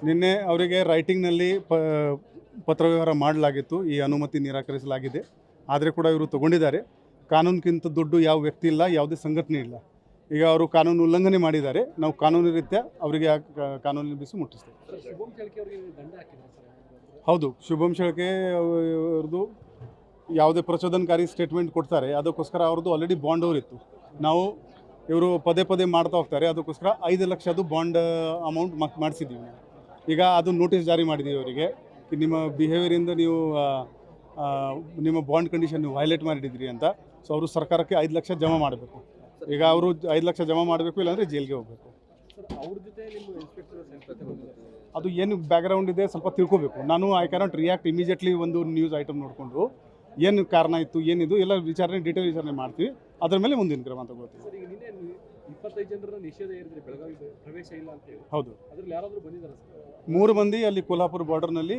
ನಿನ್ನೆ ಅವರಿಗೆ ರೈಟಿಂಗ್ನಲ್ಲಿ ಪತ್ರವ್ಯವಹಾರ ಮಾಡಲಾಗಿತ್ತು, ಈ ಅನುಮತಿ ನಿರಾಕರಿಸಲಾಗಿದೆ. ಆದರೆ ಕೂಡ ಇವರು ತಗೊಂಡಿದ್ದಾರೆ. ಕಾನೂನಿಗಿಂತ ದೊಡ್ಡ ಯಾವ ವ್ಯಕ್ತಿ ಇಲ್ಲ, ಯಾವುದೇ ಸಂಘಟನೆ ಇಲ್ಲ. ಈಗ ಅವರು ಕಾನೂನು ಉಲ್ಲಂಘನೆ ಮಾಡಿದ್ದಾರೆ. ನಾವು ಕಾನೂನು ರೀತ್ಯ ಅವರಿಗೆ ಕಾನೂನಿನ ಬಿಸಿ ಮುಟ್ಟಿಸ್ತೇವೆ. ಹೌದು, ಶುಭಂ ಶೆಳ್ಕೆ ಅವ್ರದ್ದು ಯಾವುದೇ ಪ್ರಚೋದನಕಾರಿ ಸ್ಟೇಟ್ಮೆಂಟ್ ಕೊಡ್ತಾರೆ, ಅದಕ್ಕೋಸ್ಕರ ಅವ್ರದ್ದು ಆಲ್ರೆಡಿ ಬಾಂಡ್ ಅವರಿತ್ತು. ನಾವು ಇವರು ಪದೇ ಪದೇ ಮಾಡ್ತಾ ಹೋಗ್ತಾರೆ, ಅದಕ್ಕೋಸ್ಕರ 5 ಲಕ್ಷದ್ದು ಬಾಂಡ್ ಅಮೌಂಟ್ ಮಾಡಿಸಿದ್ದೀವಿ. ಈಗ ಅದು ನೋಟಿಸ್ ಜಾರಿ ಮಾಡಿದ್ದೀವಿ ಅವರಿಗೆ. ನಿಮ್ಮ ಬಿಹೇವಿಯರಿಂದ ನೀವು ನಿಮ್ಮ ಬಾಂಡ್ ಕಂಡೀಷನ್ ನೀವು ವೈಲೇಟ್ ಮಾಡಿದ್ರಿ ಅಂತ. ಸೊ ಅವರು ಸರ್ಕಾರಕ್ಕೆ 5 ಲಕ್ಷ ಜಮಾ ಮಾಡಬೇಕು. ಈಗ ಅವರು 5 ಲಕ್ಷ ಜಮಾ ಮಾಡಬೇಕು, ಇಲ್ಲಾಂದರೆ ಜೈಲಿಗೆ ಹೋಗಬೇಕು. ಅದು ಏನು ಬ್ಯಾಕ್ಗ್ರೌಂಡ್ ಇದೆ ಸ್ವಲ್ಪ ತಿಳ್ಕೊಬೇಕು. ನಾನು ಐ ಕ್ಯಾನಾಟ್ ರಿಯಾಕ್ಟ್ ಇಮಿಡಿಯೇಟ್ಲಿ. ಒಂದು ನ್ಯೂಸ್ ಐಟಮ್ ನೋಡಿಕೊಂಡು ಏನು ಕಾರಣ ಇತ್ತು, ಏನಿದು ಎಲ್ಲ ವಿಚಾರಣೆ ಡೀಟೇಲ್ ವಿಚಾರಣೆ ಮಾಡ್ತೀವಿ. ಅದರ ಮೇಲೆ ಮುಂದಿನ ಕ್ರಮ ತಗೋತೀವಿ. 25 ಜನರ ನಿಷೇಧ ಏರಿದ್ರೆ ಬೆಳಗಾವಿ ಪ್ರವೇಶ ಇಲ್ಲ ಅಂತ ಹೇಳಿ. ಹೌದು, ಅದ್ರಲ್ಲಿ ಯಾರಾದರೂ ಬಂದಿದ್ದಾರೆ ಸರ್? 3 ಮಂದಿ ಅಲ್ಲಿ ಕೊಲ್ಹಾಪುರ ಬಾರ್ಡರ್ನಲ್ಲಿ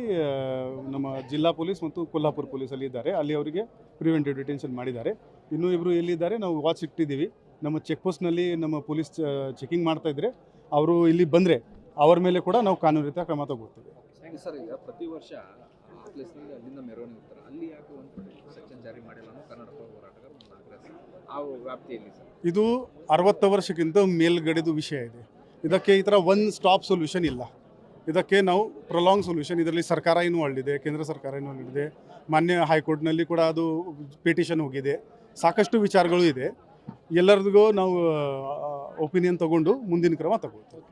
ನಮ್ಮ ಜಿಲ್ಲಾ ಪೊಲೀಸ್ ಮತ್ತು ಕೊಲ್ಹಾಪುರ ಪೊಲೀಸಲ್ಲಿ ಇದ್ದಾರೆ. ಅಲ್ಲಿ ಅವರಿಗೆ ಪ್ರಿವೆಂಟಿವ್ ಡಿಟೆನ್ಷನ್ ಮಾಡಿದ್ದಾರೆ. ಇನ್ನೂ ಇಬ್ಬರು ಎಲ್ಲಿದ್ದಾರೆ ನಾವು ವಾಚ್ ಇಟ್ಟಿದ್ದೀವಿ. ನಮ್ಮ ಚೆಕ್ ಪೋಸ್ಟ್ನಲ್ಲಿ ನಮ್ಮ ಪೊಲೀಸ್ ಚೆಕಿಂಗ್ ಮಾಡ್ತಾ ಇದ್ರೆ ಅವರು ಇಲ್ಲಿ ಬಂದರೆ ಅವ್ರ ಮೇಲೆ ಕೂಡ ನಾವು ಕಾನೂನು ರೀತಿಯ ಕ್ರಮ ತಗೋತೀವಿ. ಸರ್, ಈಗ ಪ್ರತಿ ವರ್ಷ ಆ ಪ್ಲೇಸ್ನಲ್ಲಿ ಅಲ್ಲಿಂದ ಮೆರವಣಿಗೆ ಇರ್ತಾರೆ, ಅಲ್ಲಿ ಯಾಕೆ ಒಂದು ಸೆಕ್ಷನ್ ಜಾರಿ ಮಾಡಿಲ್ಲ ಅನ್ನೋ ಕನ್ನಡ ಹೋರಾಟಗಾರ ಆ ವ್ಯಾಪ್ತಿಯಲ್ಲಿ ಸರ್ ಇದು 60 ವರ್ಷಕ್ಕಿಂತ ಮೇಲ್ಗಡೆದು ವಿಷಯ ಇದೆ. ಇದಕ್ಕೆ ಈ ಥರ ಒನ್ ಸ್ಟಾಪ್ ಸೊಲ್ಯೂಷನ್ ಇಲ್ಲ. ಇದಕ್ಕೆ ನಾವು ಪ್ರೊಲಾಂಗ್ ಸೊಲ್ಯೂಷನ್, ಇದರಲ್ಲಿ ಸರ್ಕಾರ ಇನ್ವಾಲ್ವ್ ಇದೆ, ಕೇಂದ್ರ ಸರ್ಕಾರ ಇನ್ವಾಲ್ವ್ ಇದೆ, ಮಾನ್ಯ ಹೈಕೋರ್ಟ್ನಲ್ಲಿ ಕೂಡ ಅದು ಪಿಟಿಷನ್ ಹೋಗಿದೆ. ಸಾಕಷ್ಟು ವಿಚಾರಗಳು ಇದೆ. ಎಲ್ಲರಿಗೂ ನಾವು ಒಪಿನಿಯನ್ ತಗೊಂಡು ಮುಂದಿನ ಕ್ರಮ ತಗೊಳ್ತೀವಿ.